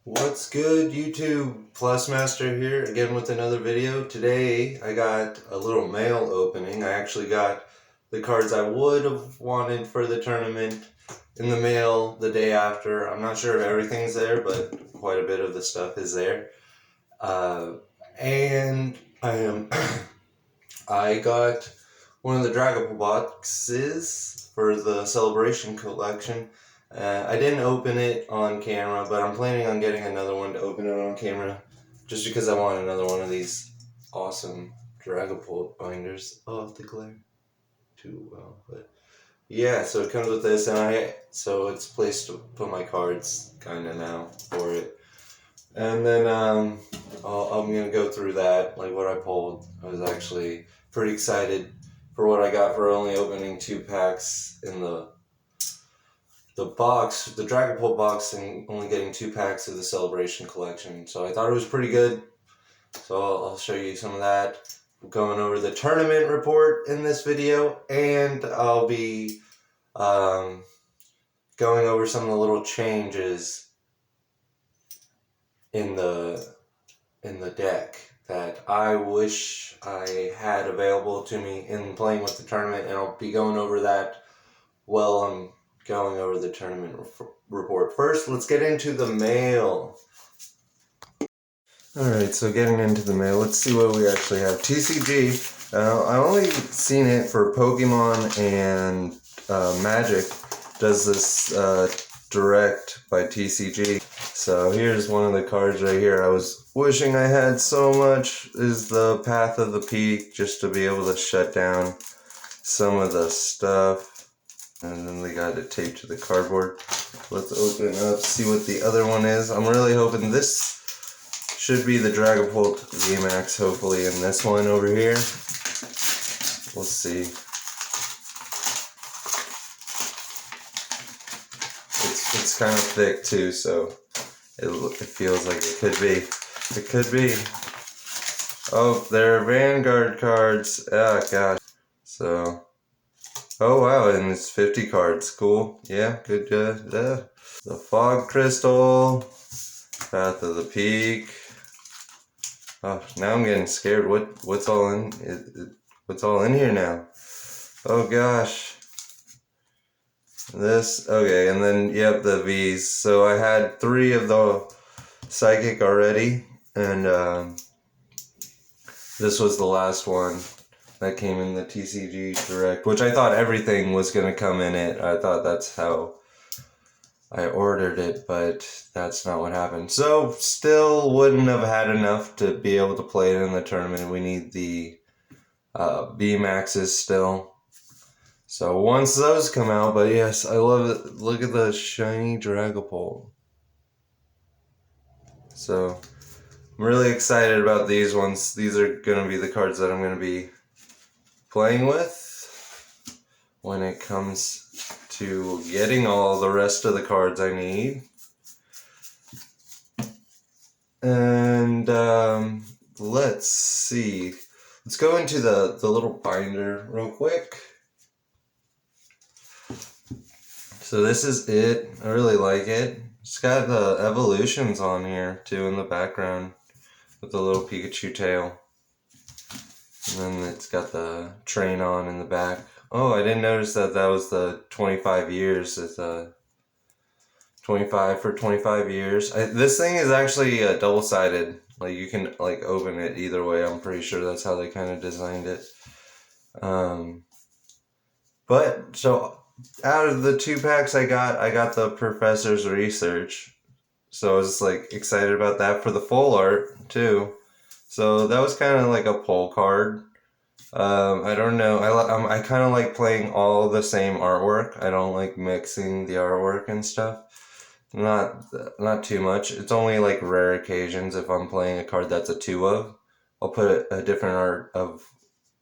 What's good, YouTube? Plus Master here again with another video. Today I got a little mail opening. I actually got the cards I would have wanted for the tournament in the mail the day after. I'm not sure if everything's there, but quite a bit of the stuff is there. And I am I got one of the Dragon boxes for the Celebration collection. I didn't open it on camera, but I'm planning on getting another one to open it on camera, just because I want another one of these awesome Dragapult binders. Oh, the glare too well, but yeah. So it comes with this, and so it's a place to put my cards kind of now for it. And then I'm gonna go through that, like what I pulled. I was actually pretty excited for what I got for only opening 2 packs in the box, the Dragapult box, and only getting 2 packs of the Celebration collection. So I thought it was pretty good. So I'll show you some of that. We're going over the tournament report in this video, and I'll be going over some of the little changes in the deck that I wish I had available to me in playing with the tournament, and I'll be going over that while I'm going over the tournament report. First, let's get into the mail. Alright, so getting into the mail, let's see what we actually have. TCG, I only seen it for Pokemon and Magic, does this direct by TCG. So here's one of the cards right here. I was wishing I had so much, is the Path of the Peak, just to be able to shut down some of the stuff. And then they got it taped to the cardboard. Let's open up, see what the other one is. I'm really hoping this should be the Dragapult VMAX, hopefully, in this one over here. We'll see. It's kind of thick too, so it feels like it could be. It could be. Oh, they're Vanguard cards. Oh, gosh. So... oh wow, and it's 50 cards. Cool. Yeah, good. The Fog Crystal, Path of the Peak. Oh, now I'm getting scared. What's all in? What's all in here now? Oh gosh. This, okay, and then yep, the V's. So I had 3 of the Psychic already, and this was the last one that came in the TCG Direct, which I thought everything was going to come in it. I thought that's how I ordered it, but that's not what happened. So, still wouldn't have had enough to be able to play it in the tournament. We need the B-Maxes still. So, once those come out, but yes, I love it. Look at the shiny Dragapult. So, I'm really excited about these ones. These are going to be the cards that I'm going to be playing with when it comes to getting all the rest of the cards I need. And let's see. Let's go into the little binder real quick. So this is it. I really like it. It's got the evolutions on here too in the background with the little Pikachu tail. And then it's got the train on in the back. Oh, I didn't notice that was the 25 years. It's 25 for 25 years. This thing is actually double-sided. Like, you can like open it either way. I'm pretty sure that's how they kind of designed it. But, so, out of the 2 packs I got the Professor's Research. So I was like excited about that for the full art too. So that was kind of like a pull card. I don't know. I kind of like playing all the same artwork. I don't like mixing the artwork and stuff. Not too much. It's only like rare occasions if I'm playing a card that's a 2 of. I'll put a different art of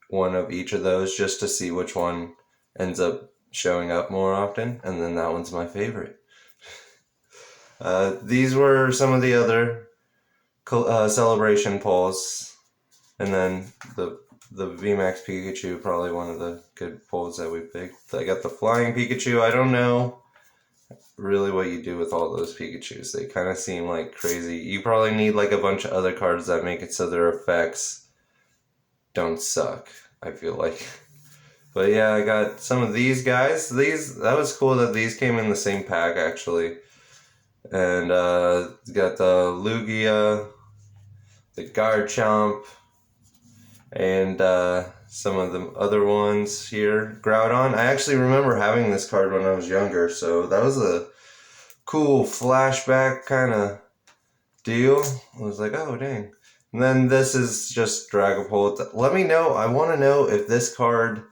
one of each of those just to see which one ends up showing up more often, and then that one's my favorite. These were some of the other celebration pulls, and then the VMAX Pikachu, probably one of the good pulls that we picked. I got the Flying Pikachu. I don't know really what you do with all those Pikachus. They kind of seem like crazy. You probably need like a bunch of other cards that make it so their effects don't suck, I feel like. But yeah, I got some of these guys. That was cool that these came in the same pack actually. And got the Lugia, the Garchomp, and some of the other ones here. Groudon. I actually remember having this card when I was younger, so that was a cool flashback kind of deal. I was like, oh dang. And then this is just Dragapult. Let me know. I want to know if this card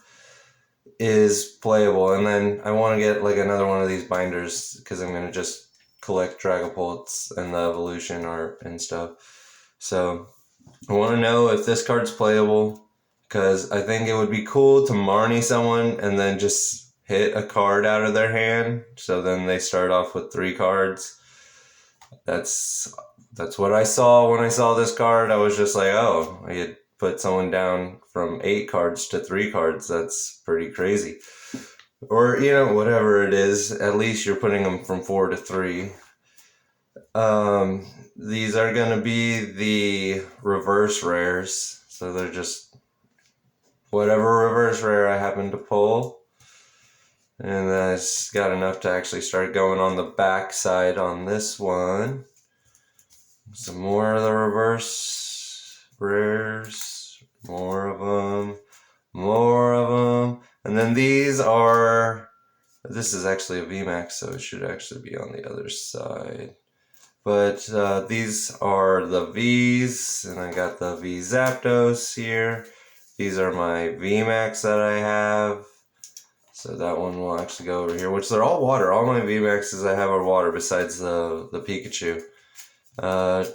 is playable, and then I want to get like another one of these binders because I'm gonna just collect Dragapults and the evolution art and stuff. So I want to know if this card's playable because I think it would be cool to Marnie someone and then just hit a card out of their hand. So then they start off with 3 cards. That's what I saw when I saw this card. I was just like, oh, I had put someone down from 8 cards to 3 cards. That's pretty crazy. Or, you know, whatever it is, at least you're putting them from 4 to 3. These are going to be the reverse rares. So they're just whatever reverse rare I happen to pull. And that's got enough to actually start going on the back side on this one. Some more of the reverse rares. More of them. More of them. And then these are... This is actually a VMAX, so it should actually be on the other side. But these are the V's, and I got the V Zapdos here. These are my VMAX that I have. So that one will actually go over here, which they're all water. All my VMAXs I have are water besides the Pikachu.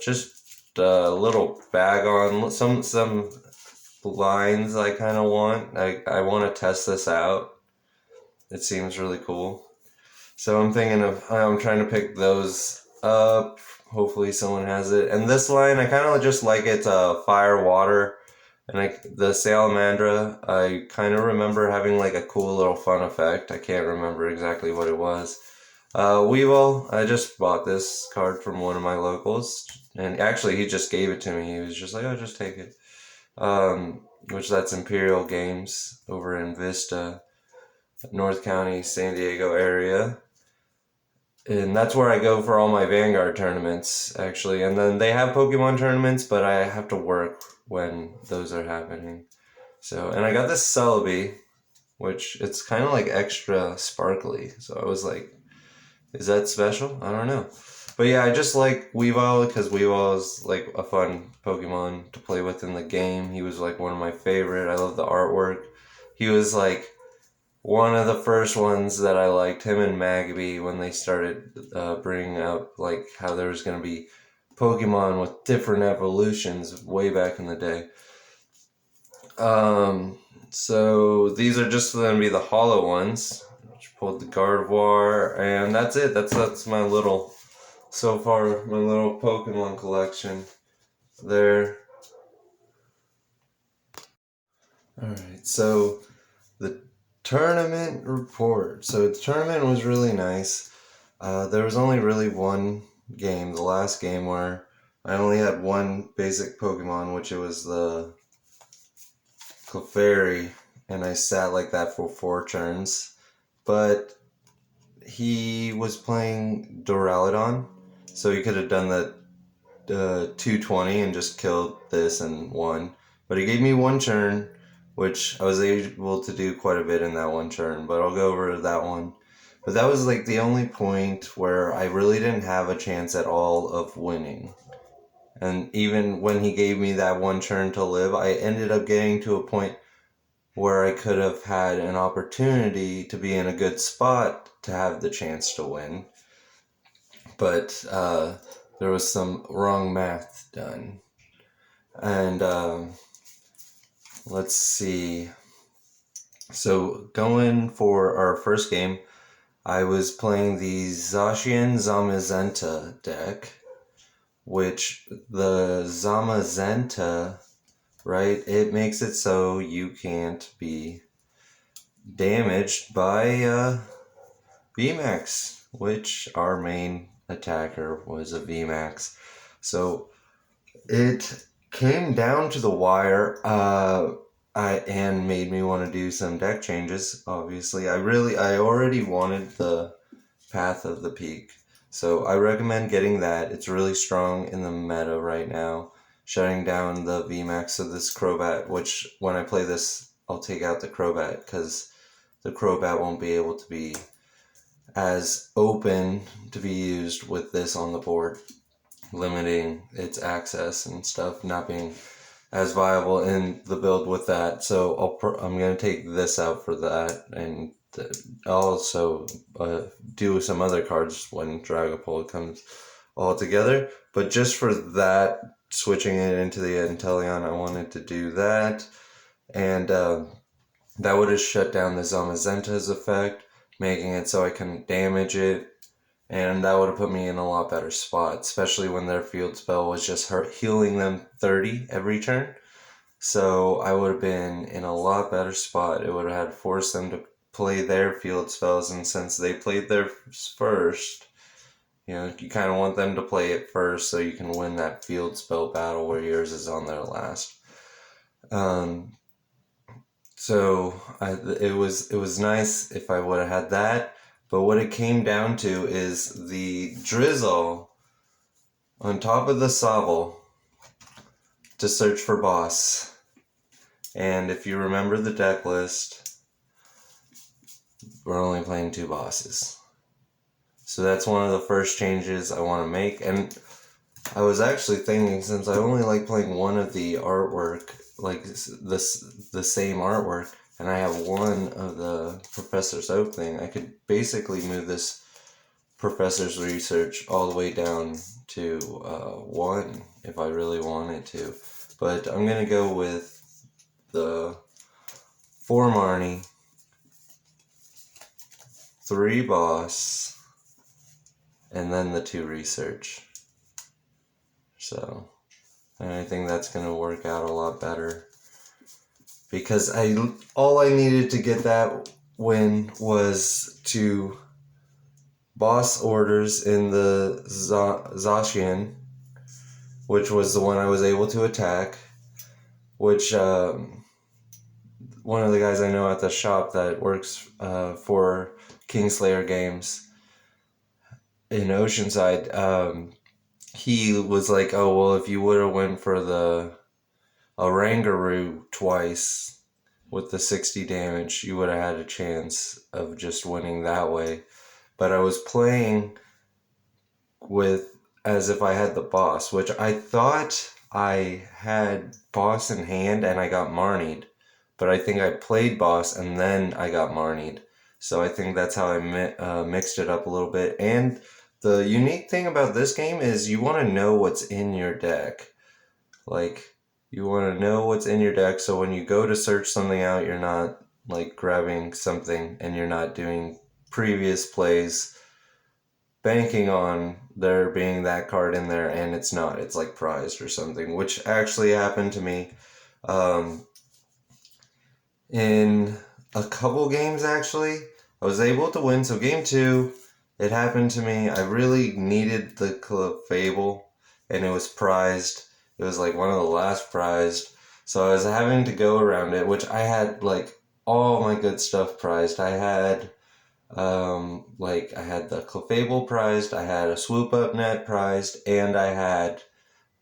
Just a little bag on some lines I kind of want. I want to test this out. It seems really cool. So I'm trying to pick those up. Hopefully someone has it. And this line, I kind of just like it fire, water. And the Salamandra, I kind of remember having like a cool little fun effect. I can't remember exactly what it was. Weevil, I just bought this card from one of my locals. And actually, he just gave it to me. He was just like, oh, just take it. Which that's Imperial Games over in Vista, North County, San Diego area. And that's where I go for all my Vanguard tournaments, actually. And then they have Pokemon tournaments, but I have to work when those are happening. So, and I got this Celebi, which it's kind of like extra sparkly. So I was like, is that special? I don't know. But yeah, I just like Weavile because Weavile is like a fun Pokemon to play with in the game. He was like one of my favorite. I love the artwork. He was like one of the first ones that I liked, him and Magby, when they started bringing up like how there was going to be Pokemon with different evolutions way back in the day. So these are just going to be the hollow ones. Just pulled the Gardevoir, and that's it. That's my little, so far, my little Pokemon collection there. Alright, so the tournament report. So the tournament was really nice. There was only really one game, the last game, where I only had one basic Pokemon, which it was the Clefairy, and I sat like that for 4 turns. But he was playing Duraludon, so he could have done that 220 and just killed this and won. But he gave me 1 turn, which I was able to do quite a bit in that 1 turn, but I'll go over that one. But that was like the only point where I really didn't have a chance at all of winning. And even when he gave me that 1 turn to live, I ended up getting to a point where I could have had an opportunity to be in a good spot to have the chance to win. But there was some wrong math done. And let's see. So going for our first game, I was playing the Zacian Zamazenta deck, which the Zamazenta, right, it makes it so you can't be damaged by VMAX. which our main attacker was a VMAX. So it came down to the wire, and made me want to do some deck changes. Obviously, I already wanted the Path of the Peak, so I recommend getting that. It's really strong in the meta right now, shutting down the VMAX of this Crobat. Which when I play this, I'll take out the Crobat because the Crobat won't be able to be as open to be used with this on the board, limiting its access and stuff, not being as viable in the build with that. So I'm going to take this out for that, and also do some other cards when Dragapult comes all together. But just for that, switching it into the Inteleon, I wanted to do that. And that would have shut down the Zamazenta's effect, making it so I couldn't damage it. And that would have put me in a lot better spot, especially when their field spell was just healing them 30 every turn. So I would have been in a lot better spot. It would have had forced them to play their field spells, and since they played theirs first, you kind of want them to play it first so you can win that field spell battle where yours is on their last. It was nice if I would have had that. But what it came down to is the Drizzle on top of the Sobble to search for boss. And if you remember the deck list, we're only playing 2 bosses. So that's one of the first changes I want to make. And I was actually thinking, since I only like playing one of the artwork, like the same artwork, and I have one of the Professor's Oak thing, I could basically move this Professor's Research all the way down to 1 if I really wanted to. But I'm going to go with the 4 Marnie, 3 Boss, and then the 2 Research. So, and I think that's going to work out a lot better. Because all I needed to get that win was to boss orders in the Zacian, which was the one I was able to attack, which one of the guys I know at the shop that works for Kingslayer Games in Oceanside, he was like, oh, well, if you would have went for the Oranguru twice with the 60 damage, you would have had a chance of just winning that way. But I was playing with as if I had the boss, which I thought I had boss in hand and I got Marnied. But I think I played boss and then I got Marnied. So I think that's how I mixed it up a little bit. And the unique thing about this game is you want to know what's in your deck. Like, you want to know what's in your deck, so when you go to search something out, you're not like grabbing something and you're not doing previous plays banking on there being that card in there, and it's not. It's like prized or something, which actually happened to me in a couple games, actually. I was able to win. So game 2, it happened to me. I really needed the Clefable, and it was prized. It was like one of the last prized. So I was having to go around it, which I had like all my good stuff prized. I had I had the Clefable prized, I had a Swoop Up Net prized, and I had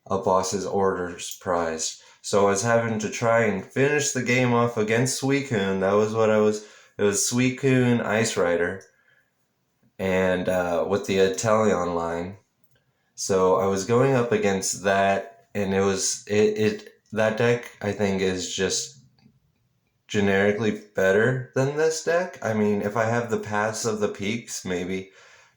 a Boss's Orders prized. So I was having to try and finish the game off against Suicune. That was what it was Suicune Ice Rider, and with the Inteleon line. So I was going up against that, and that deck I think is just generically better than this deck. I mean, if I have the Paths of the Peaks, maybe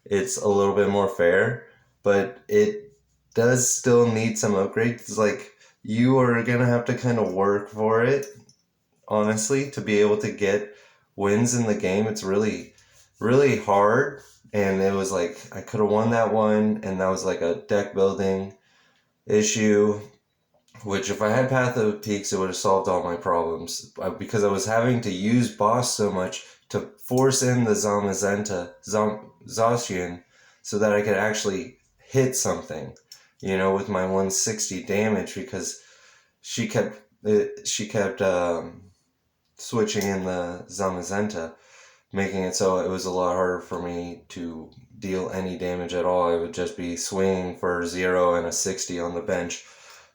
it's a little bit more fair, but it does still need some upgrades. Like, you are gonna have to kind of work for it, honestly, to be able to get wins in the game. It's really, really hard. And it was like, I could have won that one, and that was like a deck building issue, which if I had Path of Peaks, it would have solved all my problems. Because I was having to use boss so much to force in the Zacian, so that I could actually hit something, with my 160 damage, because she kept switching in the Zamazenta, making it so it was a lot harder for me to deal any damage at all. I would just be swinging for 0 and a 60 on the bench,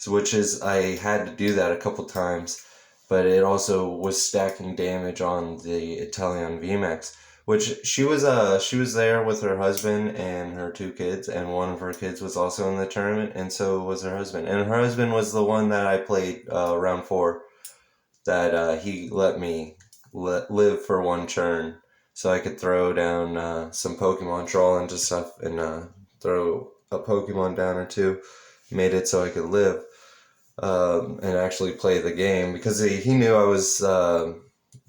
which is, I had to do that a couple times, but it also was stacking damage on the Italian VMAX, which she was there with her husband and her 2 kids, and one of her kids was also in the tournament, and so was her husband. And her husband was the one that I played round 4, that he let me live for 1 turn, so I could throw down some Pokemon, troll into stuff, and throw a Pokemon down or 2. Made it so I could live and actually play the game, because he knew I was.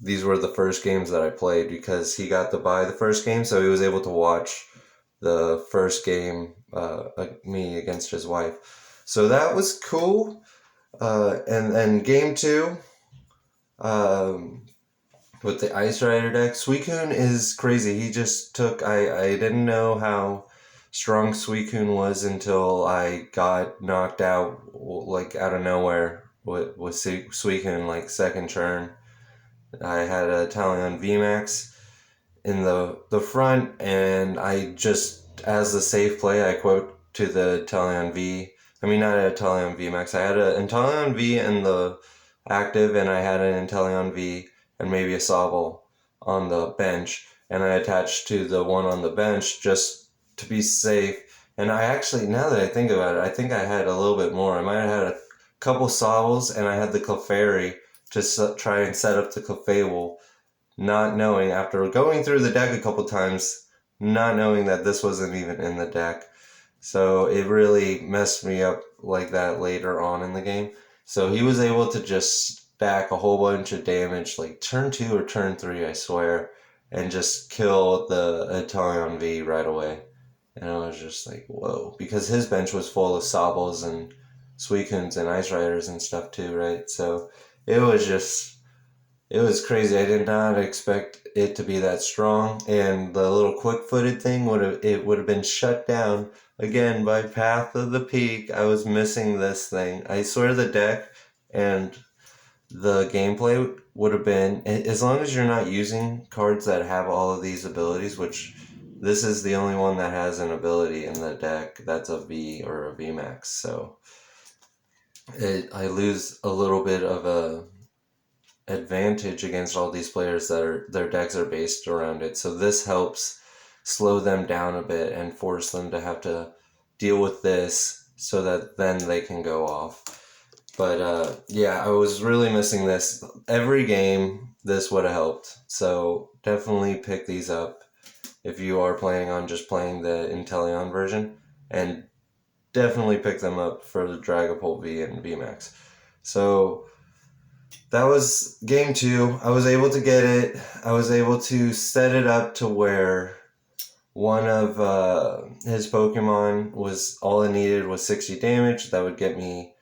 These were the first games that I played, because he got to buy the first game, so he was able to watch the first game, me against his wife. So that was cool. And then game 2. With the Ice Rider deck, Suicune is crazy. He just took. I didn't know how strong Suicune was until I got knocked out, like, out of nowhere with Suicune, like, second turn. I had a Talion VMAX in the front, and I just, as a safe play, I quote to the Talion V. I mean, not a Talion VMAX. I had an Inteleon V in the active, and I had an Inteleon V and maybe a Sobble on the bench, and I attached to the one on the bench just to be safe. And I actually, now that I think about it, I think I had a little bit more. I might have had a couple Sobbles, and I had the Clefairy to try and set up the Clefable, not knowing, after going through the deck a couple times, not knowing that this wasn't even in the deck. So it really messed me up like that later on in the game. So he was able to just stack a whole bunch of damage, like turn 2 or turn 3, I swear, and just kill the Italian V right away. And I was just like, whoa, because his bench was full of Sobbles and Suicunes and Ice Riders and stuff too, right? So it was crazy. I did not expect it to be that strong, and the little quick-footed thing would have been shut down again by Path of the Peak. I was missing this thing. I swear the deck and the gameplay would have been, as long as you're not using cards that have all of these abilities, which this is the only one that has an ability in the deck that's a V or a VMAX. So I lose a little bit of a advantage against all these players that their decks are based around it. So this helps slow them down a bit and force them to have to deal with this, so that then they can go off. But yeah, I was really missing this. Every game, this would have helped. So definitely pick these up if you are planning on just playing the Inteleon version, and definitely pick them up for the Dragapult V and VMAX. So that was game 2. I was able to get it. I was able to set it up to where one of his Pokemon was, all I needed was 60 damage. That would get me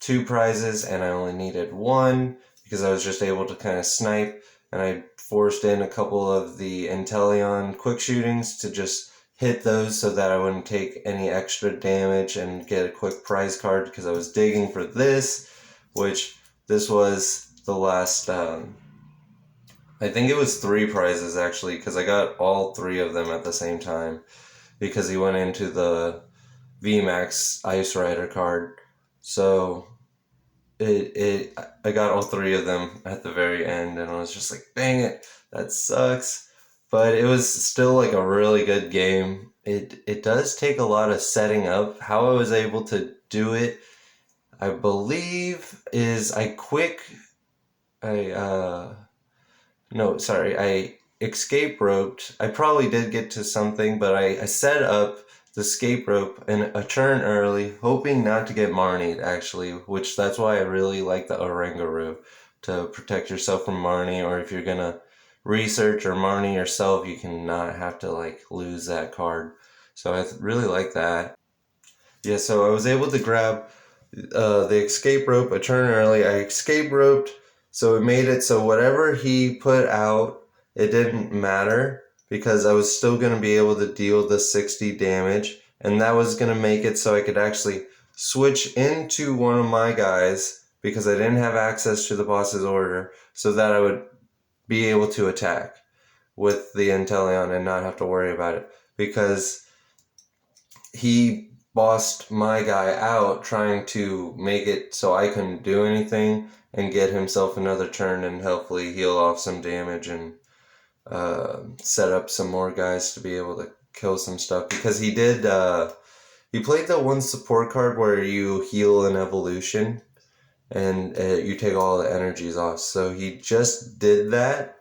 2 prizes, and I only needed 1, because I was just able to kind of snipe, and I forced in a couple of the Inteleon quick shootings to just hit those so that I wouldn't take any extra damage and get a quick prize card, because I was digging for this, which this was the last, I think it was 3 prizes actually, because I got all 3 of them at the same time, because he went into the VMAX Ice Rider card. So I got all 3 of them at the very end, and I was just like, dang it, that sucks. But it was still like a really good game. It does take a lot of setting up. How I was able to do it, I believe, is I escape roped. I probably did get to something, but I set up the escape rope and a turn early, hoping not to get Marnied, actually, which that's why I really like the Oranguru, to protect yourself from Marnie, or if you're gonna research or Marnie yourself, you can not have to, like, lose that card. So I really like that. Yeah, so I was able to grab the escape rope a turn early. I escape roped, so it made it so whatever he put out, it didn't matter because I was still going to be able to deal the 60 damage, and that was going to make it so I could actually switch into one of my guys because I didn't have access to the boss's order, so that I would be able to attack with the Inteleon and not have to worry about it, because he bossed my guy out trying to make it so I couldn't do anything and get himself another turn and hopefully heal off some damage and set up some more guys to be able to kill some stuff, because he did he played the one support card where you heal an evolution and you take all the energies off, so he just did that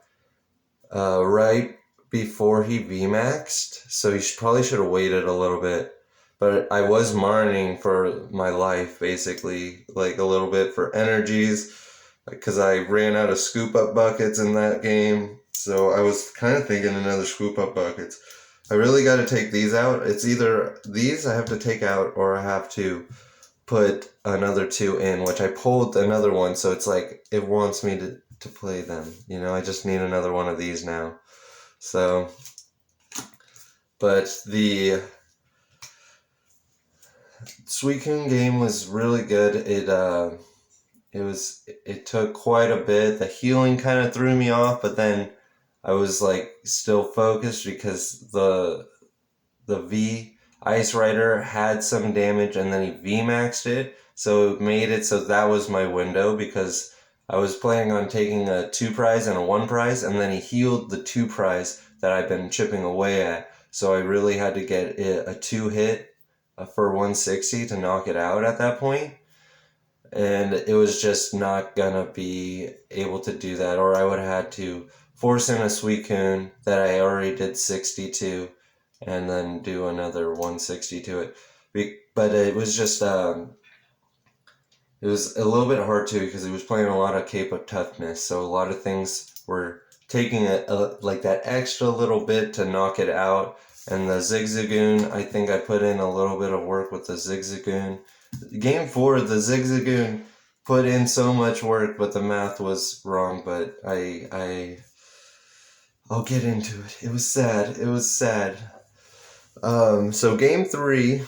right before he VMAXed, so he probably should have waited a little bit. But I was mining for my life, basically, like a little bit for energies, because I ran out of scoop up buckets in that game. So I was kind of thinking another scoop up buckets. I really got to take these out. It's either these I have to take out or I have to put another 2 in, which I pulled another one. So it's like it wants me to play them. You know, I just need another one of these now. So, but the Suicune game was really good. It took quite a bit. The healing kind of threw me off, but then I was like still focused because the V Ice Rider had some damage and then he VMAXed it, so it made it so that was my window, because I was planning on taking a 2 prize and a 1 prize, and then he healed the 2 prize that I've been chipping away at, so I really had to get it a 2 hit for 160 to knock it out at that point, and it was just not gonna be able to do that, or I would have had to force in a Suicune that I already did 60 to, and then do another 160 to it. But it was just, it was a little bit hard too, because he was playing a lot of Cape of Toughness, so a lot of things were taking like that extra little bit to knock it out. And the Zigzagoon, I think I put in a little bit of work with the Zigzagoon. Game 4, the Zigzagoon put in so much work, but the math was wrong, but I'll get into it. It was sad. It was sad. So game 3,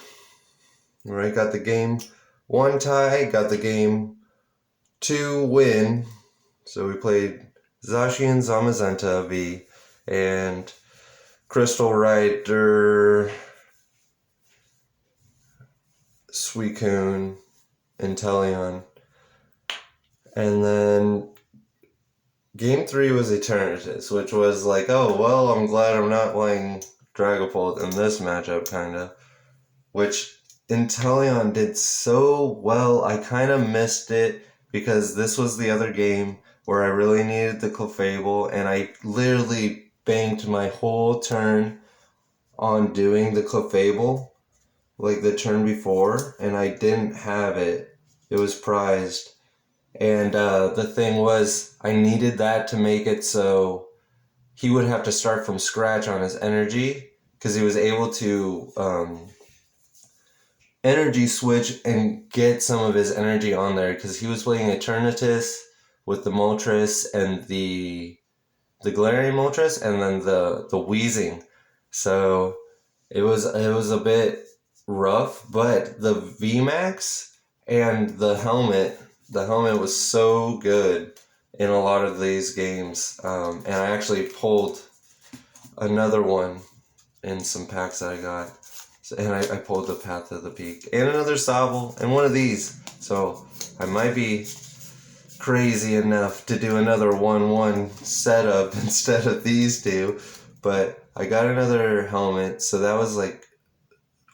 right, got the game 1 tie, got the game 2 win. So we played Zacian Zamazenta V and Crystal Rider, Suicune, Inteleon. And then game 3 was Eternatus, which was like, oh, well, I'm glad I'm not playing Dragapult in this matchup, kind of. Which Inteleon did so well, I kind of missed it, because this was the other game where I really needed the Clefable, and I literally banked my whole turn on doing the Clefable, like the turn before, and I didn't have it. It was prized. And the thing was, I needed that to make it so he would have to start from scratch on his energy, because he was able to energy switch and get some of his energy on there, because he was playing Eternatus with the Moltres and the Galarian Moltres, and then the Wheezing. So it was a bit rough, but the VMAX and the helmet was so good in a lot of these games. And I actually pulled another one in some packs that I got. And I pulled the Path of the Peak and another Sobble and one of these. So I might be crazy enough to do another 1-1 setup instead of these two. But I got another helmet, so that was like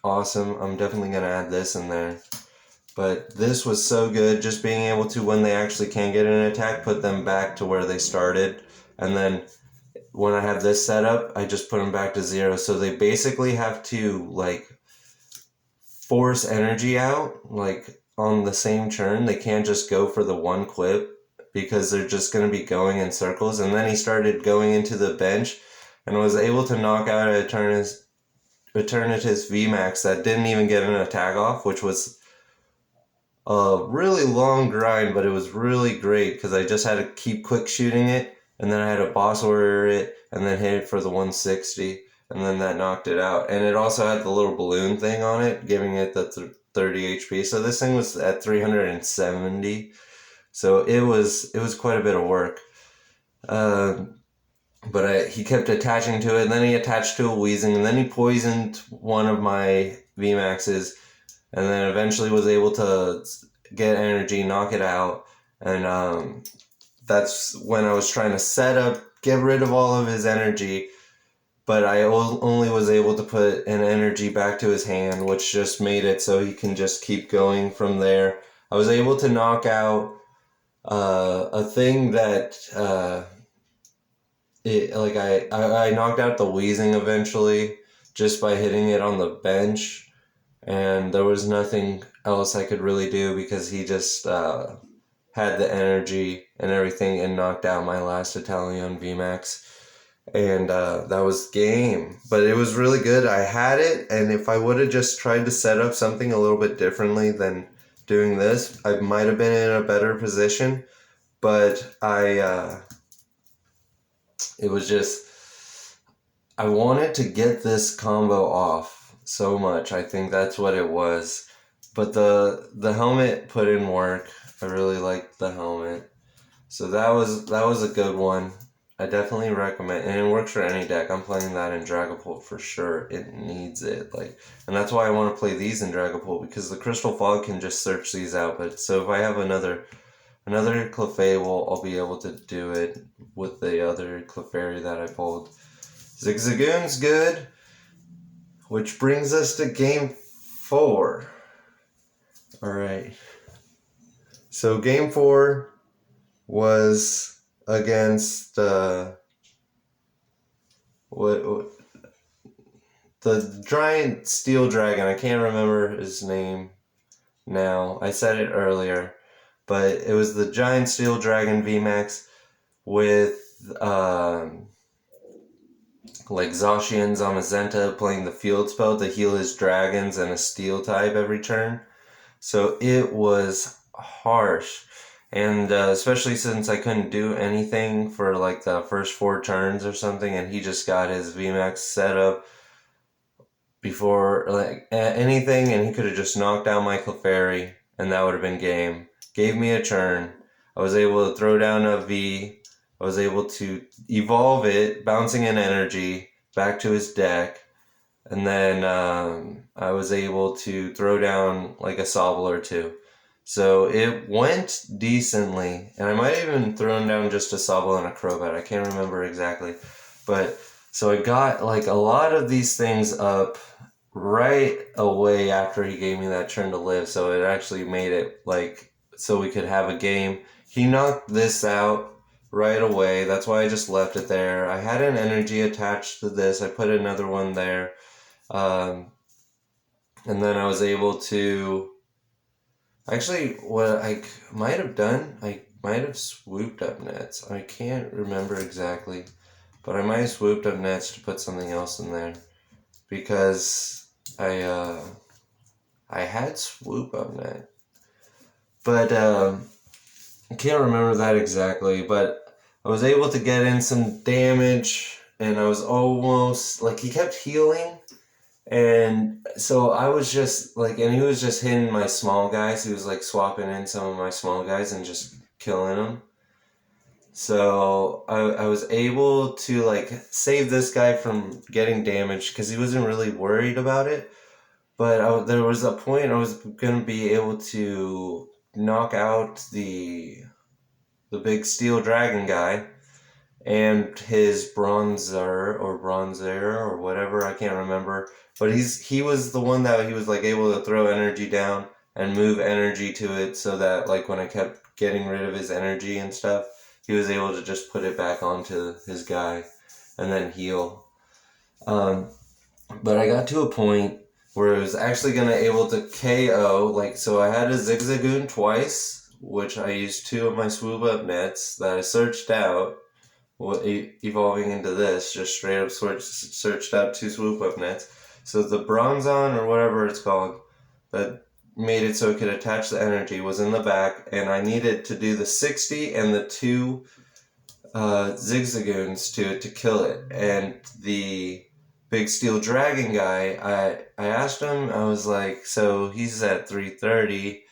awesome. I'm definitely going to add this in there. But this was so good, just being able to, when they actually can get an attack, put them back to where they started. And then when I have this set up, I just put them back to 0. So they basically have to, like, force energy out, like, on the same turn. They can't just go for the one quip, because they're just going to be going in circles. And then he started going into the bench and was able to knock out Eternatus VMAX that didn't even get an attack off, which was a really long grind, but it was really great, because I just had to keep quick shooting it and then I had to boss order it, and then hit it for the 160, and then that knocked it out. And it also had the little balloon thing on it, giving it the 30 HP. So this thing was at 370. So it was quite a bit of work. But he kept attaching to it, and then he attached to a Weezing, and then he poisoned one of my VMAXs, and then eventually was able to get energy, knock it out, and that's when I was trying to set up, get rid of all of his energy, but I only was able to put an energy back to his hand, which just made it so he can just keep going from there. I was able to knock out a thing that... I knocked out the Weezing eventually just by hitting it on the bench, and there was nothing else I could really do because he just had the energy and everything and knocked out my last Italian VMAX, and that was game. But it was really good. I had it, and if I would have just tried to set up something a little bit differently than doing this, I might have been in a better position, but it was just, I wanted to get this combo off so much. I think that's what it was. But the helmet put in work. I really liked the helmet. So that was a good one. I definitely recommend, and it works for any deck. I'm playing that in Dragapult for sure. It needs it. And that's why I want to play these in Dragapult, because the Crystal Fog can just search these out. But so if I have another Clefable, I'll be able to do it with the other Clefairy that I pulled. Zigzagoon's good, which brings us to game 4. Alright. So game 4 was against the giant steel dragon. I can't remember his name now. I said it earlier. But it was the giant steel dragon VMAX with Zacian Zamazenta playing the field spell to heal his dragons and a steel type every turn. So it was harsh. And especially since I couldn't do anything for the first 4 turns or something, and he just got his VMAX set up before anything, and he could have just knocked down my Clefairy, and that would have been game. Gave me a turn. I was able to throw down a V. I was able to evolve it, bouncing in energy, back to his deck. And then I was able to throw down a Sobble or 2. So it went decently. And I might have even thrown down just a Sobble and a Crobat. I can't remember exactly. But so I got a lot of these things up right away after he gave me that turn to live. So it actually made it so we could have a game. He knocked this out right away. That's why I just left it there. I had an energy attached to this. I put another one there. And then I was able to... Actually, what I might have done, I might have swooped up nets. I can't remember exactly. But I might have swooped up nets to put something else in there. Because I had swoop up net. But I can't remember that exactly, but I was able to get in some damage, and I was almost, he kept healing, and so I was just, and he was just hitting my small guys. He was, swapping in some of my small guys and just killing them. So I was able to, save this guy from getting damaged, because he wasn't really worried about it, but there was a point I was going to be able to knock out the big steel dragon guy and his bronzer or whatever, I can't remember, but he was the one that he was able to throw energy down and move energy to it, so that when I kept getting rid of his energy and stuff, he was able to just put it back onto his guy and then heal. But I got to a point where I was actually going to able to KO, so I had a Zigzagoon twice, which I used 2 of my swoop up nets that I searched out, evolving into this, just straight up searched out 2 swoop up nets. So the Bronzon, or whatever it's called, that made it so it could attach the energy, was in the back, and I needed to do the 60 and the 2 zigzagoons to it to kill it. And the big steel dragon guy, I asked him, I was like, so he's at 330,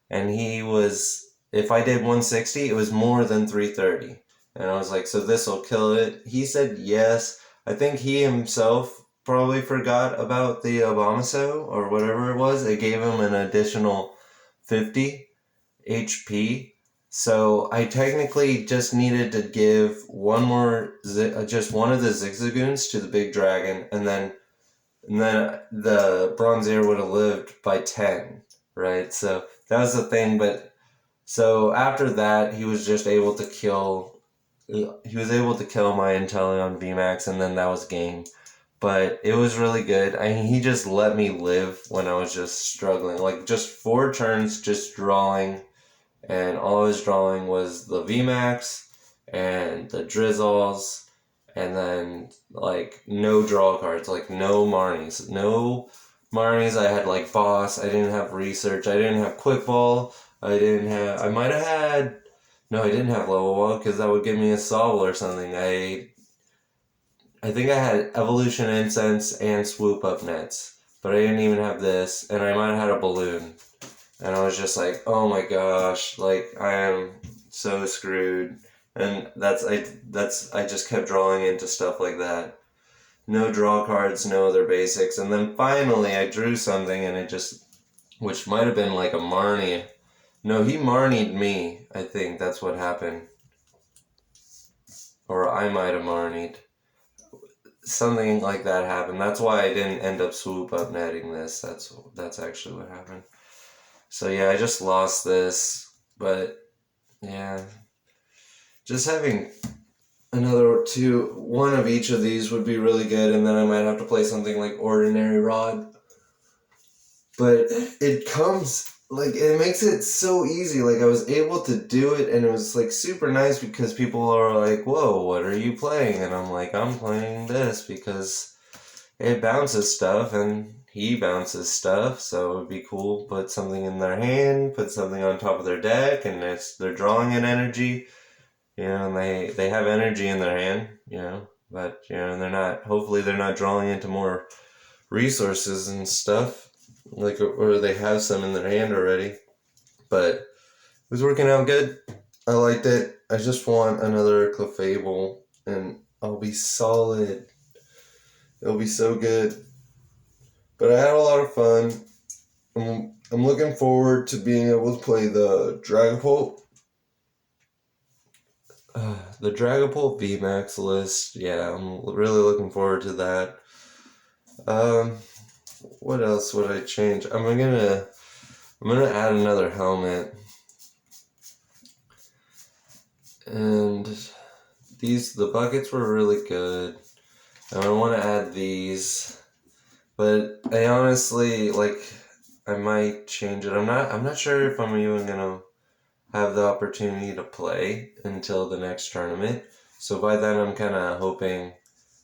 and he was, if I did 160, it was more than 330. And I was like, so this will kill it? He said yes. I think he himself probably forgot about the Obamaso or whatever it was. It gave him an additional 50 HP. So I technically just needed to give one more, just one of the zigzagoons to the big dragon, and then the Bronzier would have lived by 10, right? So that was the thing. But so after that, he was just able to kill. He was able to kill my Inteleon VMAX, and then that was game. But it was really good. I mean, he just let me live when I was just struggling. Like, just 4 turns just drawing, and all I was drawing was the VMAX and the Drizzles, and then, like, no draw cards, like, no Marnies. No Marnies. I had, like, Boss. I didn't have Research. I didn't have Quick Ball. I might have had, no, I didn't have Level Wall, because that would give me a Sobble or something. I think I had Evolution Incense and Swoop Up Nets, but I didn't even have this, and I might have had a Balloon. And I was just like, oh my gosh, like, I am so screwed. And I just kept drawing into stuff like that. No draw cards, no other basics. And then finally I drew something, and it just, which might have been like a Marnie. No, he Marnied me, I think that's what happened. Or I might have Marnied. Something like that happened. That's why I didn't end up swoop up netting this. That's actually what happened. So yeah, I just lost this, but yeah, just having one of each of these would be really good, and then I might have to play something like Ordinary Rod. But it makes it so easy. Like, I was able to do it, and it was like super nice because people are like, whoa, what are you playing? And I'm like, I'm playing this because it bounces stuff, and he bounces stuff, so it would be cool. Put something in their hand, put something on top of their deck, and they're drawing an energy, and they have energy in their hand, but, hopefully they're not drawing into more resources and stuff, like, or they have some in their hand already. But it was working out good. I liked it. I just want another Clefable, and I'll be solid. It'll be so good. But I had a lot of fun. I'm looking forward to being able to play the Dragapult. The Dragapult VMAX list. Yeah, I'm really looking forward to that. What else would I change? I'm gonna add another helmet. And the buckets were really good. And I want to add these. But I honestly, I might change it. I'm not sure if I'm even gonna have the opportunity to play until the next tournament. So by then I'm kinda hoping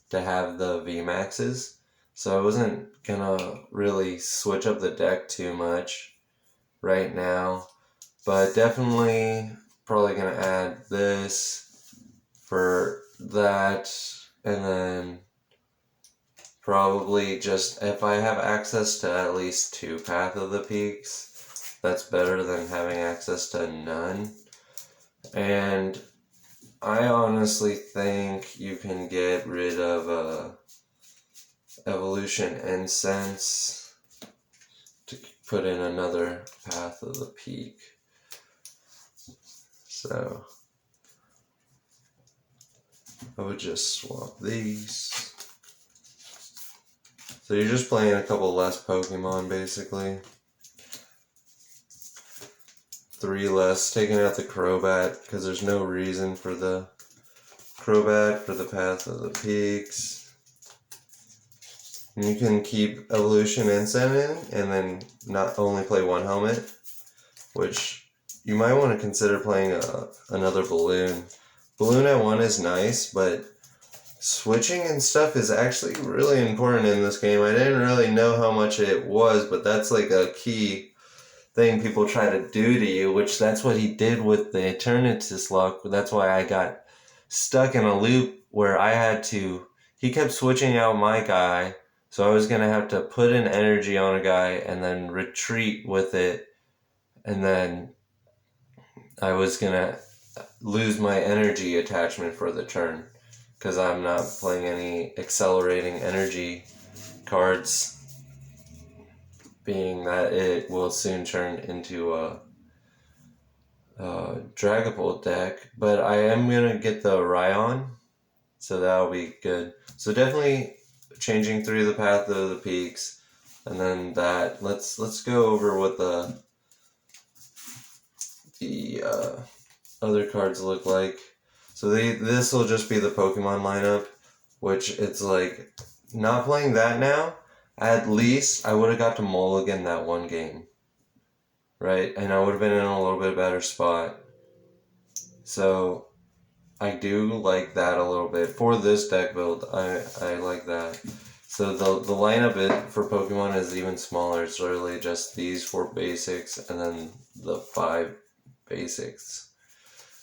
to have the VMAXs. So I wasn't gonna really switch up the deck too much right now. But definitely probably gonna add this for that, and then probably just, if I have access to at least 2 Path of the Peaks, that's better than having access to none. And I honestly think you can get rid of Evolution Incense to put in another Path of the Peak. So I would just swap these. So you're just playing a couple less Pokemon, basically. 3 less, taking out the Crobat, because there's no reason for the Crobat for the Path of the Peaks. And you can keep Evolution Incense in, and then not only play 1 helmet, which you might want to consider playing another Balloon. Balloon at 1 is nice, but switching and stuff is actually really important in this game. I didn't really know how much it was, but that's like a key thing people try to do to you, which that's what he did with the Eternatus lock. That's why I got stuck in a loop where I had to, he kept switching out my guy, so I was going to have to put an energy on a guy and then retreat with it, and then I was going to lose my energy attachment for the turn, because I'm not playing any accelerating energy cards, being that it will soon turn into a Dragapult deck. But I am going to get the Raion, so that'll be good. So definitely changing through the path of the peaks, and then that. Let's go over what the other cards look like. So this will just be the Pokemon lineup, which it's like, not playing that now, at least I would have got to mulligan that one game, right? And I would have been in a little bit better spot. So I do like that a little bit. For this deck build, I like that. So the lineup for Pokemon is even smaller. It's literally just these 4 basics and then the 5 basics.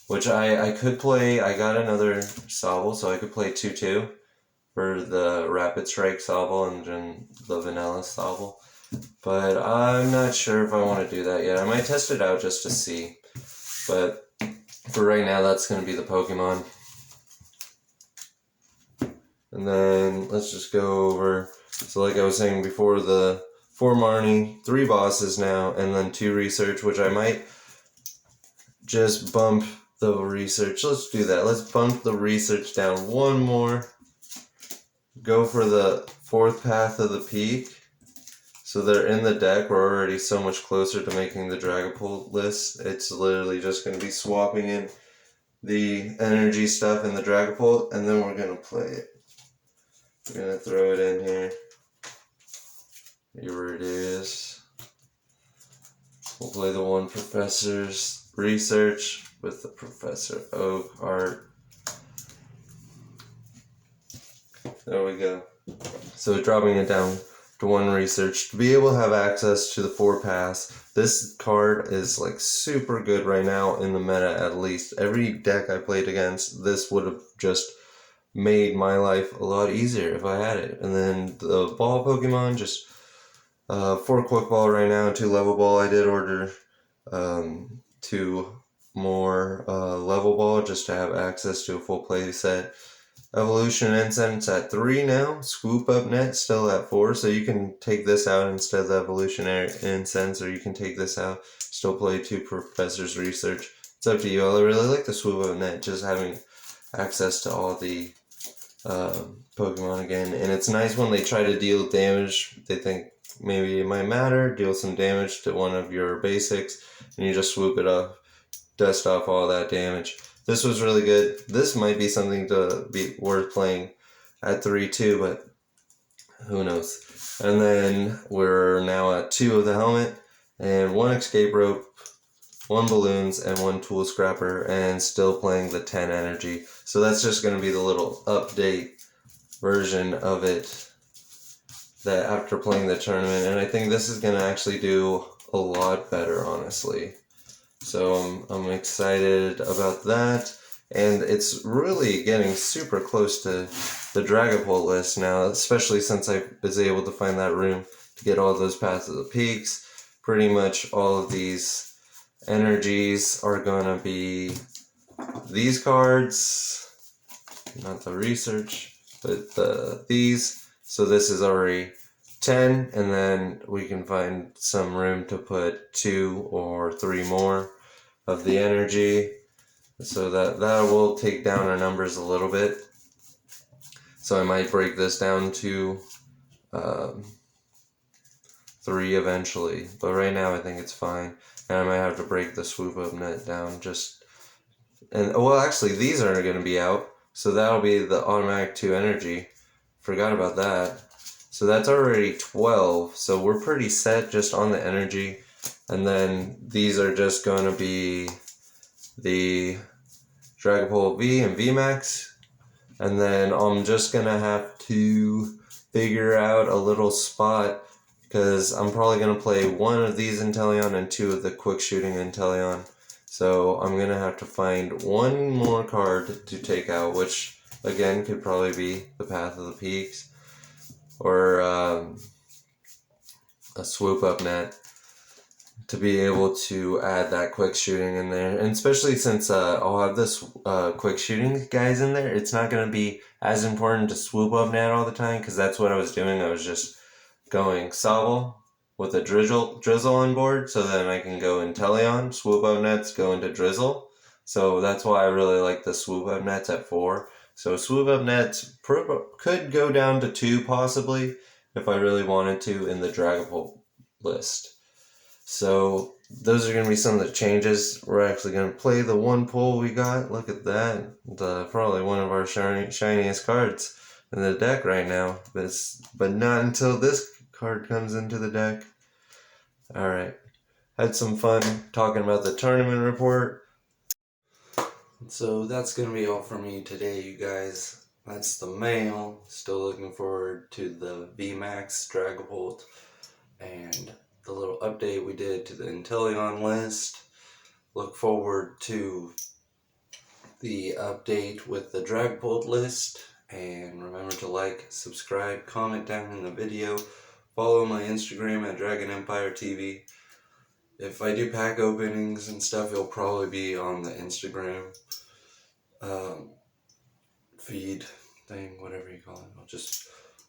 Which I could play, I got another Sobble, so I could play 2-2 for the Rapid Strike Sobble and then the Vanilla Sobble. But I'm not sure if I want to do that yet. I might test it out just to see. But for right now, that's going to be the Pokemon. And then let's just go over, so like I was saying before, the 4 Marnie, 3 bosses now, and then 2 research, which I might just bump the research. Let's do that. Let's bump the research down 1 more. Go for the 4th path of the peak. So they're in the deck. We're already so much closer to making the Dragapult list. It's literally just going to be swapping in the energy stuff in the Dragapult, and then we're going to play it. We're going to throw it in here. Here it is. We'll play the 1 Professor's Research with the Professor Oak art. There we go. So dropping it down to 1 research to be able to have access to the 4 pass. This card is like super good right now in the meta, at least. Every deck I played against, this would have just made my life a lot easier if I had it. And then the ball Pokemon, just 4 quick ball right now, 2 level ball. I did order 2 more level ball just to have access to a full play set. Evolution Incense at 3 now. Swoop Up Net still at 4, so you can take this out instead of the Evolutionary Incense, or you can take this out, still play 2 Professor's Research. It's up to you. I really like the Swoop Up Net, just having access to all the Pokemon again. And it's nice when they try to deal damage. They think maybe it might matter. Deal some damage to one of your basics, and you just swoop it up, dust off all that damage. This was really good. This might be something to be worth playing at 3 too, but who knows. And then we're now at 2 of the helmet, and 1 escape rope, 1 balloons, and 1 tool scrapper, and still playing the 10 energy. So that's just going to be the little update version of it that after playing the tournament. And I think this is going to actually do a lot better, honestly. So I'm excited about that, and it's really getting super close to the Dragapult list now, especially since I was able to find that room to get all those Paths of the Peaks. Pretty much all of these energies are gonna be these cards, not the research, but these. So this is already 10, and then we can find some room to put 2 or 3 more of the energy, so that will take down our numbers a little bit. So I might break this down to 3 eventually, but right now I think it's fine. And I might have to break the Swoop Up Net down well, actually these aren't going to be out, so that'll be the automatic 2 energy. Forgot about that. So that's already 12, so we're pretty set just on the energy. And then these are just going to be the Dragapult V and VMAX. And then I'm just going to have to figure out a little spot, because I'm probably going to play 1 of these Inteleon and 2 of the quick shooting Inteleon. So I'm going to have to find one more card to take out, which again could probably be the Path of the Peaks or a Swoop Up Net, to be able to add that quick shooting in there. And especially since I'll have this quick shooting guys in there, it's not going to be as important to swoop up net all the time, because that's what I was doing. I was just going Sobble with a drizzle on board, so then I can go Inteleon, swoop up nets, go into drizzle. So that's why I really like the swoop up nets at 4. So swoop up nets could go down to 2 possibly if I really wanted to in the Dragapult list. So those are going to be some of the changes. We're actually going to play the one pull we got. Look at that. Probably one of our shiniest cards in the deck right now. But not until this card comes into the deck. Alright. Had some fun talking about the tournament report. So that's going to be all for me today, you guys. That's the mail. Still looking forward to the VMAX Dragapult and the little update we did to the Inteleon list. Look forward to the update with the Dragapult list, and remember to like, subscribe, comment down in the video, follow my Instagram at Dragon Empire TV. If I do pack openings and stuff, it'll probably be on the Instagram feed thing, whatever you call it. I'll just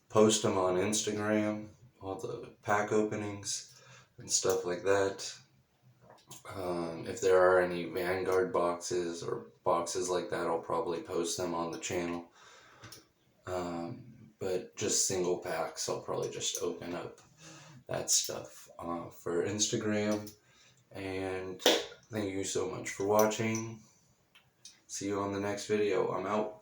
post them on Instagram, all the pack openings and stuff like that. If there are any Vanguard boxes or boxes like that, I'll probably post them on the channel. But just single packs, I'll probably just open up that stuff for Instagram. And thank you so much for watching. See you on the next video. I'm out.